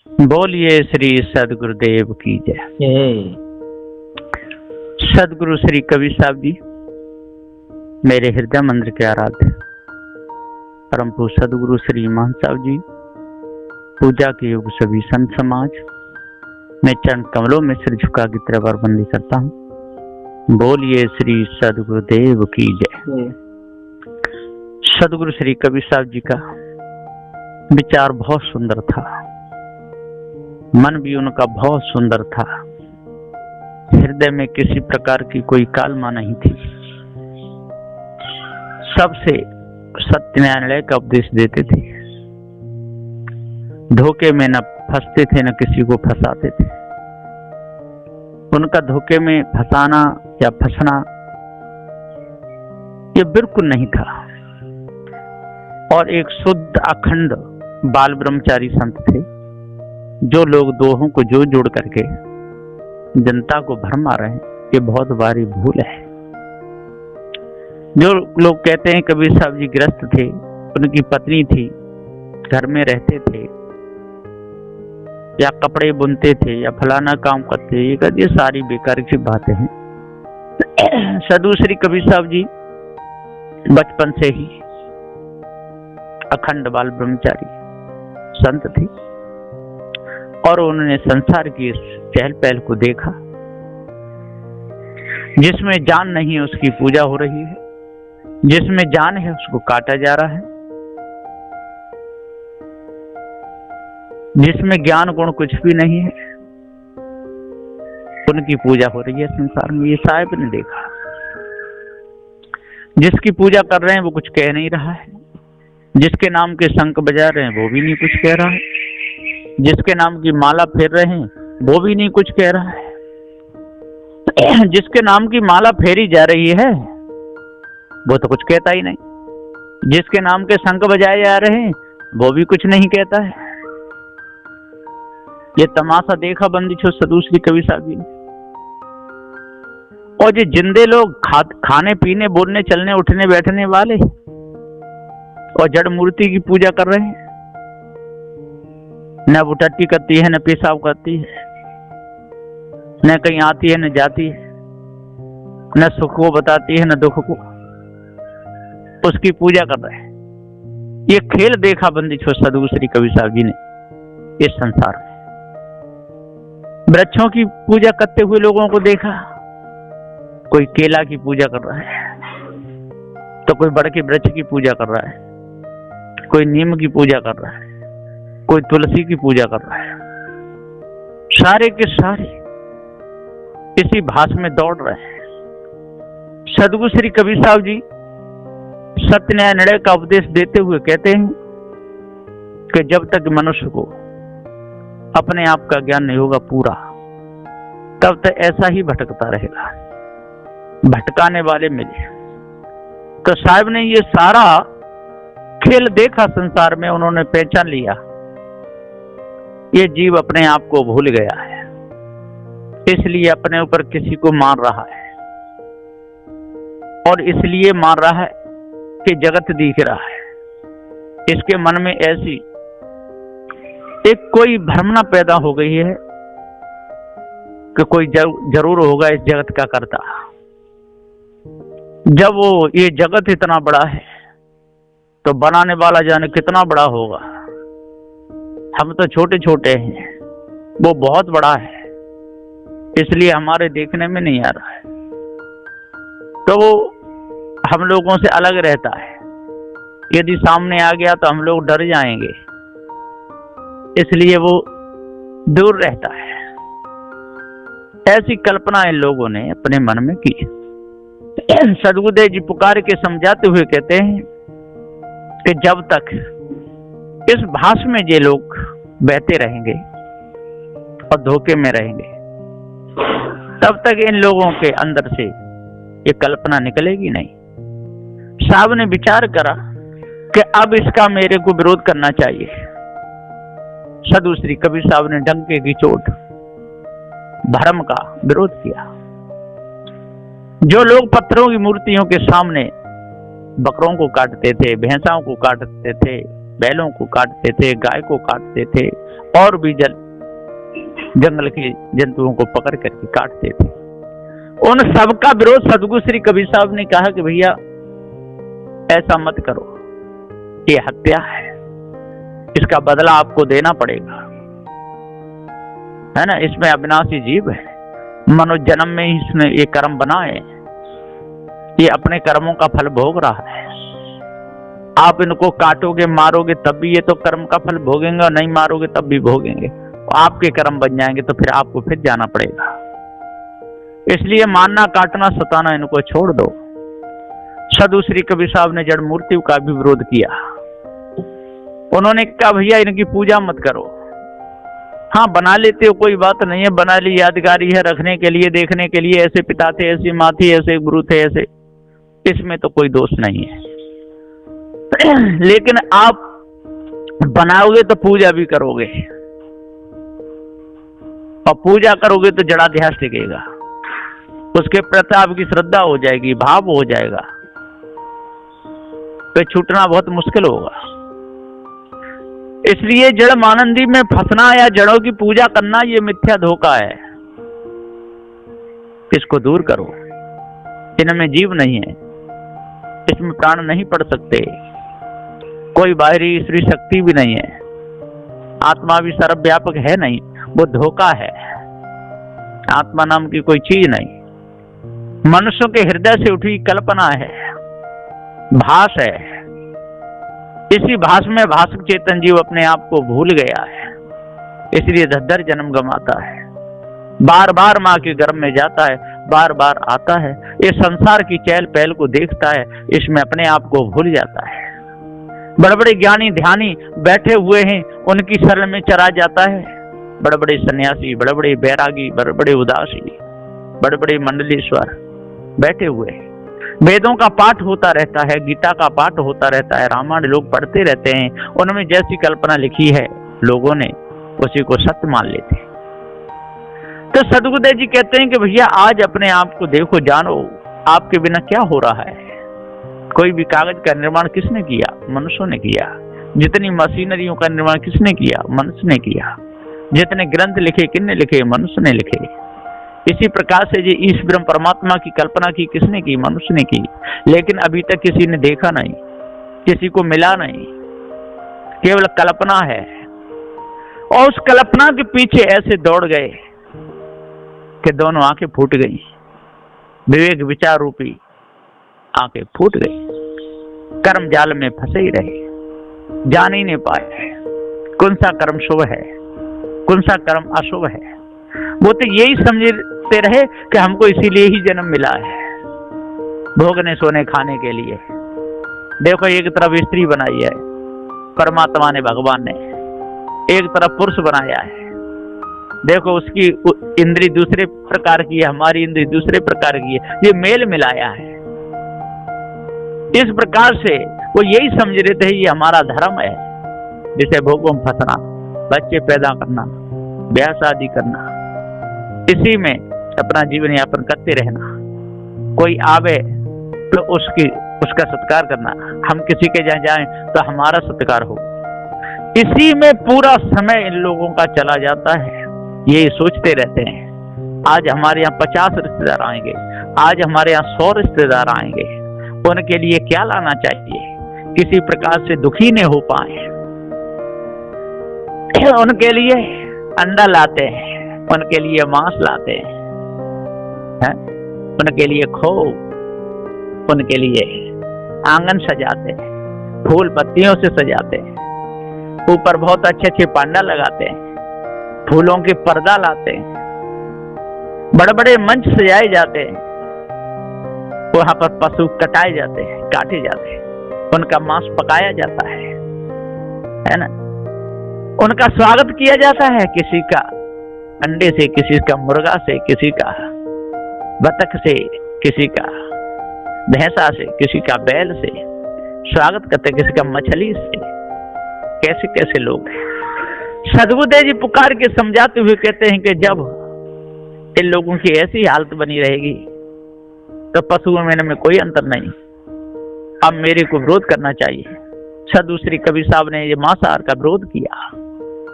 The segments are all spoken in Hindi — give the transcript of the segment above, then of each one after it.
बोलिए श्री सदगुरुदेव की जय। सदगुरु श्री कबीर साहब जी मेरे हृदय मंदिर के आराध्य परम पूज्य सदगुरु श्री मान साहब जी, पूजा के योग सभी संत समाज, मैं चरण कमलों में सिर झुका की तरह बार बंदी करता हूँ। बोलिए श्री सदगुरुदेव की जय। सदगुरु श्री कबीर साहब जी का विचार बहुत सुंदर था, मन भी उनका बहुत सुंदर था। हृदय में किसी प्रकार की कोई कालमा नहीं थी। सबसे सत्य न्याय का उपदेश देते थे, धोखे में न फंसते थे न किसी को फंसाते थे। उनका धोखे में फंसाना या फंसना ये बिल्कुल नहीं था। और एक शुद्ध अखंड बाल ब्रह्मचारी संत थे, जो लोग दोहों को जोड़ करके जनता को भरमा रहे हैं, ये बहुत बड़ी भूल है। जो लोग कहते हैं कबीर साहब जी गृहस्थ थे, उनकी पत्नी थी, घर में रहते थे या कपड़े बुनते थे या फलाना काम करते, ये सारी बेकार की बातें हैं। सदगुरु श्री कबीर साहब जी बचपन से ही अखंड बाल ब्रह्मचारी संत थे और उन्होंने संसार की इस चहल पहल को देखा। जिसमें जान नहीं है उसकी पूजा हो रही है, जिसमें जान है उसको काटा जा रहा है, जिसमें ज्ञान गुण कुछ भी नहीं है उनकी पूजा हो रही है संसार में। ये साहिब ने देखा, जिसकी पूजा कर रहे हैं वो कुछ कह नहीं रहा है, जिसके नाम के शंख बजा रहे हैं वो भी नहीं कुछ कह रहा है, जिसके नाम की माला फेर रहे हैं वो भी नहीं कुछ कह रहा है, जिसके नाम की माला फेरी जा रही है वो तो कुछ कहता ही नहीं, जिसके नाम के शंख बजाए जा रहे हैं वो भी कुछ नहीं कहता है। ये तमाशा देखा बंदिशो सदगुरु श्री कबीर साहब जी ने। और ये जिंदे लोग खाने पीने बोलने चलने उठने बैठने वाले और जड़ मूर्ति की पूजा कर रहे हैं, न वो टट्टी करती है, न पेशाब करती है, न कहीं आती है न जाती है, न सुख को बताती है न दुख को, उसकी पूजा कर रहे हैं। ये खेल देखा बंदिशो सदगुरु श्री कबीर साहब जी ने इस संसार में। वृक्षों की पूजा करते हुए लोगों को देखा, कोई केला की पूजा कर रहा है तो कोई बड़ के वृक्ष की पूजा कर रहा है, कोई नीम की पूजा कर रहा है, कोई तुलसी की पूजा कर रहा है। सारे के सारे इसी भाष में दौड़ रहे हैं। सदगुरु श्री कबीर साहब जी सत्य न्याय निर्णय का उपदेश देते हुए कहते हैं कि जब तक मनुष्य को अपने आप का ज्ञान नहीं होगा पूरा, तब तक ऐसा ही भटकता रहेगा, भटकाने वाले मिले। तो साहब ने ये सारा खेल देखा संसार में, उन्होंने पहचान लिया ये जीव अपने आप को भूल गया है, इसलिए अपने ऊपर किसी को मार रहा है, और इसलिए मार रहा है कि जगत दिख रहा है। इसके मन में ऐसी एक कोई भ्रमना पैदा हो गई है कि कोई जरूर होगा इस जगत का कर्ता। जब वो ये जगत इतना बड़ा है तो बनाने वाला जाने कितना बड़ा होगा। हम तो छोटे छोटे हैं, वो बहुत बड़ा है, इसलिए हमारे देखने में नहीं आ रहा है, तो वो हम लोगों से अलग रहता है। यदि सामने आ गया तो हम लोग डर जाएंगे, इसलिए वो दूर रहता है। ऐसी कल्पना इन लोगों ने अपने मन में की। सदगुरुदेव जी पुकार के समझाते हुए कहते हैं कि जब तक इस भाष में ये लोग बहते रहेंगे और धोखे में रहेंगे, तब तक इन लोगों के अंदर से ये कल्पना निकलेगी नहीं। साहब ने विचार करा कि अब इसका मेरे को विरोध करना चाहिए। सदगुरु श्री कबीर साहब ने डंके की चोट भरम का विरोध किया। जो लोग पत्थरों की मूर्तियों के सामने बकरों को काटते थे, भैंसाओं को काटते थे, बैलों को काटते थे, गाय को काटते थे, और भी जंगल के जंतुओं को पकड़ करके काटते थे। उन सबका विरोध सदगुरु श्री कबीर साहब ने कहा कि भैया ऐसा मत करो, ये हत्या है, इसका बदला आपको देना पड़ेगा, है ना। इसमें अविनाशी जीव है, मनुष्य जन्म में ही इसने ये कर्म बनाए, ये अपने कर्मों का फल भोग रहा है। आप इनको काटोगे मारोगे तब भी ये तो कर्म का फल भोगेंगे, और नहीं मारोगे तब भी भोगेंगे। आपके कर्म बन जाएंगे तो फिर आपको फिर जाना पड़ेगा। इसलिए मारना काटना सताना इनको छोड़ दो। सदगुरु श्री कबीर साहब ने जड़ मूर्तियों का भी विरोध किया। उन्होंने कहा भैया इनकी पूजा मत करो। हाँ बना लेते हो कोई बात नहीं है, बना ली, यादगारी है, रखने के लिए, देखने के लिए, ऐसे पिता थे, ऐसी माँ थी, ऐसे गुरु थे, ऐसे, इसमें तो कोई दोष नहीं है। लेकिन आप बनाओगे तो पूजा भी करोगे, और पूजा करोगे तो जड़ाध्यास टिकेगा, उसके प्रति आपकी श्रद्धा हो जाएगी, भाव हो जाएगा, तो छूटना बहुत मुश्किल होगा। इसलिए जड़ मानंदी में फंसना या जड़ों की पूजा करना ये मिथ्या धोखा है। इसको दूर करो। इनमें जीव नहीं है, इसमें प्राण नहीं पड़ सकते, कोई बाहरी ईश्वरी शक्ति भी नहीं है, आत्मा भी सर्वव्यापक है नहीं, वो धोखा है। आत्मा नाम की कोई चीज नहीं, मनुष्यों के हृदय से उठी कल्पना है, भास है। इसी भास में भासक चेतन जीव अपने आप को भूल गया है, इसलिए धर जन्म गमाता है, बार बार माँ के गर्भ में जाता है, बार बार आता है, ये संसार की चहल पहल को देखता है, इसमें अपने आप को भूल जाता है। बड़े बड़े ज्ञानी ध्यानी बैठे हुए हैं, उनकी शरण में चला जाता है। बड़े बड़े सन्यासी, बड़े बड़े बैरागी, बड़े बड़े उदासी, बड़े बड़े मंडलीश्वर बैठे हुए हैं। वेदों का पाठ होता रहता है, गीता का पाठ होता रहता है, रामायण लोग पढ़ते रहते हैं, उनमें जैसी कल्पना लिखी है लोगों ने उसी को सत्य मान लेते हैं। तो सदगुरुदेव जी कहते हैं कि भैया आज अपने आप को देखो, जानो आपके बिना क्या हो रहा है। कोई भी कागज का निर्माण किसने किया? मनुष्यों ने किया। जितनी मशीनरियों का निर्माण किसने किया? मनुष्य ने किया। जितने ग्रंथ लिखे किसने लिखे? मनुष्य ने लिखे। इसी प्रकार से जो ईश ब्रह्म परमात्मा की कल्पना की किसने की? मनुष्य ने की। लेकिन अभी तक किसी ने देखा नहीं, किसी को मिला नहीं, केवल कल्पना है। और उस कल्पना के पीछे ऐसे दौड़ गए कि दोनों आंखें फूट गई, विवेक विचार रूपी आंखें फूट गई, कर्म जाल में फंसे ही रहे, जान ही नहीं पाए कौन सा कर्म शुभ है, कौन सा कर्म अशुभ है। वो तो यही समझते रहे कि हमको इसीलिए ही जन्म मिला है, भोगने सोने खाने के लिए। देखो एक तरफ स्त्री बनाई है परमात्मा ने, भगवान ने, एक तरफ पुरुष बनाया है। देखो उसकी इंद्री दूसरे प्रकार की है, हमारी इंद्री दूसरे प्रकार की है, ये मेल मिलाया है। इस प्रकार से वो यही समझ रहे थे ये हमारा धर्म है, जिसे भोगों में फंसना, बच्चे पैदा करना, ब्याह शादी करना, इसी में अपना जीवन यापन करते रहना। कोई आवे तो उसका सत्कार करना, हम किसी के जहाँ जाएं तो हमारा सत्कार हो। इसी में पूरा समय इन लोगों का चला जाता है, ये सोचते रहते हैं आज हमारे यहाँ 50 रिश्तेदार आएंगे, आज हमारे यहाँ 100 रिश्तेदार आएंगे, उनके लिए क्या लाना चाहिए, किसी प्रकार से दुखी नहीं हो पाए। उनके लिए अंडा लाते हैं, उनके लिए मांस लाते हैं, उनके लिए खो, उनके लिए आंगन सजाते हैं, फूल पत्तियों से सजाते हैं, ऊपर बहुत अच्छे अच्छे पांडा लगाते हैं, फूलों के पर्दा लाते हैं, बड़े बड़े मंच सजाए जाते हैं, वहां पर पशु कटाए जाते हैं, काटे जाते हैं, उनका मांस पकाया जाता है ना। उनका स्वागत किया जाता है, किसी का अंडे से, किसी का मुर्गा से, किसी का बतख से, किसी का भैंसा से, किसी का बैल से स्वागत करते, किसी का मछली से। कैसे कैसे लोग हैं। सदगुरुदेव जी पुकार के समझाते हुए कहते हैं कि जब इन लोगों की ऐसी हालत बनी रहेगी तो पशुओं में कोई अंतर नहीं। अब मेरे को विरोध करना चाहिए, साधु श्री कबीर साहब ने ये मांसाहार का विरोध किया।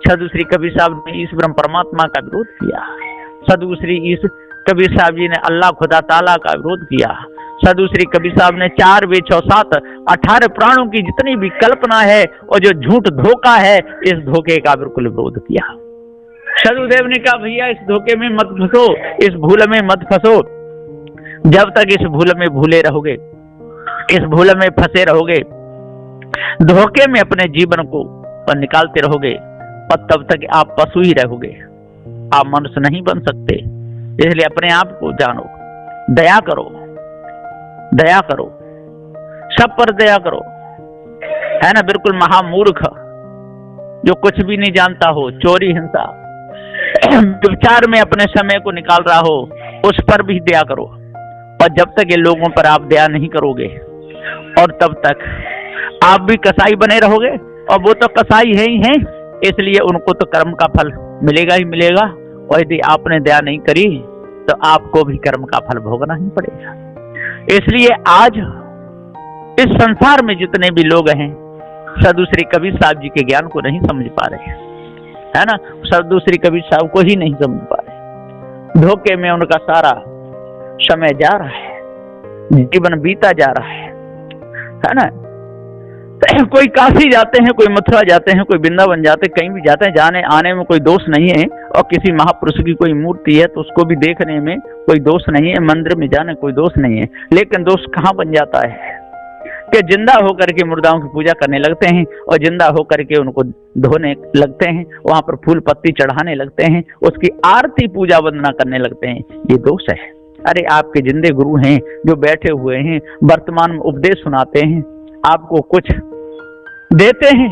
साधु श्री कबीर साहब ने इस ब्रह्म परमात्मा का विरोध किया। साधु श्री इस कबीर साहब जी ने अल्लाह खुदा ताला का विरोध किया। साधु श्री कबीर साहब ने 4 वेद 6 7 18 प्राणों की जितनी भी कल्पना है और जो झूठ धोखा है, इस धोखे का बिल्कुल विरोध किया। सदगुरुदेव ने कहा भैया इस धोखे में मत फंसो, इस भूल में मत फंसो। जब तक इस भूल में भूले रहोगे, इस भूल में फंसे रहोगे, धोखे में अपने जीवन को निकालते रहोगे, और तब तक आप पशु ही रहोगे, आप मनुष्य नहीं बन सकते। इसलिए अपने आप को जानो, दया करो, दया करो, सब पर दया करो, है ना। बिल्कुल महामूर्ख जो कुछ भी नहीं जानता हो, चोरी हिंसा विचार में अपने समय को निकाल रहा हो, उस पर भी दया करो। और जब तक ये लोगों पर आप दया नहीं करोगे, और तब तक आप भी कसाई बने रहोगे, और वो तो कसाई है ही हैं, इसलिए उनको तो कर्म का फल मिलेगा ही मिलेगा। और यदि आपने दया नहीं करी तो आपको भी कर्म का फल भोगना ही पड़ेगा। इसलिए आज इस संसार में जितने भी लोग हैं, साधु श्री कबीर साहब जी के ज्ञान को नहीं समझ पा रहे, है ना। साधु श्री कबीर साहब को ही नहीं समझ पा रहे। धोखे में उनका सारा समय जा रहा है, जीवन बीता जा रहा है ना। कोई काशी जाते हैं, कोई मथुरा जाते हैं, कोई वृंदावन जाते हैं, कहीं भी जाते हैं, जाने आने में कोई दोष नहीं है। और किसी महापुरुष की कोई मूर्ति है तो उसको भी देखने में कोई दोष नहीं है, मंदिर में जाने कोई दोष नहीं है। लेकिन दोष कहाँ बन जाता है कि जिंदा होकर के मुर्दाओं की पूजा करने लगते हैं, और जिंदा होकर के उनको धोने लगते हैं, वहां पर फूल पत्ती चढ़ाने लगते हैं, उसकी आरती पूजा वंदना करने लगते हैं। ये दोष है। अरे आपके जिंदे गुरु हैं जो बैठे हुए हैं, वर्तमान में उपदेश सुनाते हैं, आपको कुछ देते हैं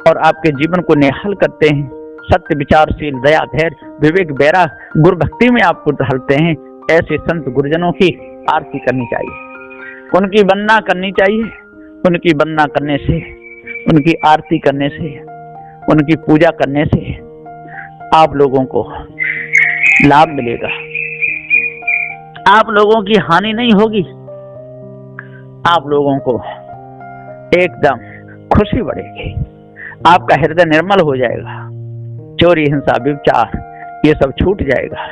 और आपके जीवन को निहाल करते हैं। सत्य विचारशील, दया धैर्य विवेक वैराग गुरु भक्ति में आपको ढालते हैं। ऐसे संत गुरुजनों की आरती करनी चाहिए, उनकी वंदना करनी चाहिए। उनकी वंदना करने से, उनकी आरती करने से, उनकी पूजा करने से आप लोगों को लाभ मिलेगा, आप लोगों की हानि नहीं होगी, आप लोगों को एकदम खुशी बढ़ेगी, आपका हृदय निर्मल हो जाएगा। चोरी हिंसा व्यभिचार ये सब छूट जाएगा,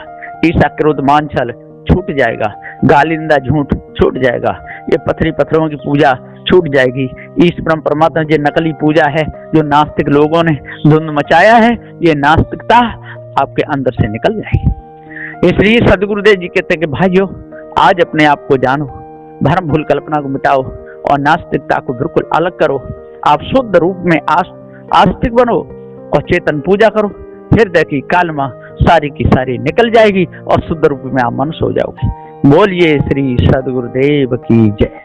ईर्ष्या क्रोध मान छल छूट जाएगा, गाली निंदा झूठ छूट जाएगा, ये पत्थरों की पूजा छूट जाएगी। इस ब्रह्म परमात्मा जो नकली पूजा है, जो नास्तिक लोगों ने धुंध मचाया है, ये नास्तिकता आपके अंदर से निकल जाएगी। इसलिए सदगुरुदेव जी कहते हैं कि भाइयों आज अपने आप को जानो, भ्रम भूल कल्पना को मिटाओ और नास्तिकता को बिल्कुल अलग करो। आप शुद्ध रूप में आस्तिक बनो और चेतन पूजा करो, फिर देखिए कालमा सारी की सारी निकल जाएगी और शुद्ध रूप में आप मनुष्य हो जाओगे। बोलिए श्री सदगुरुदेव की जय।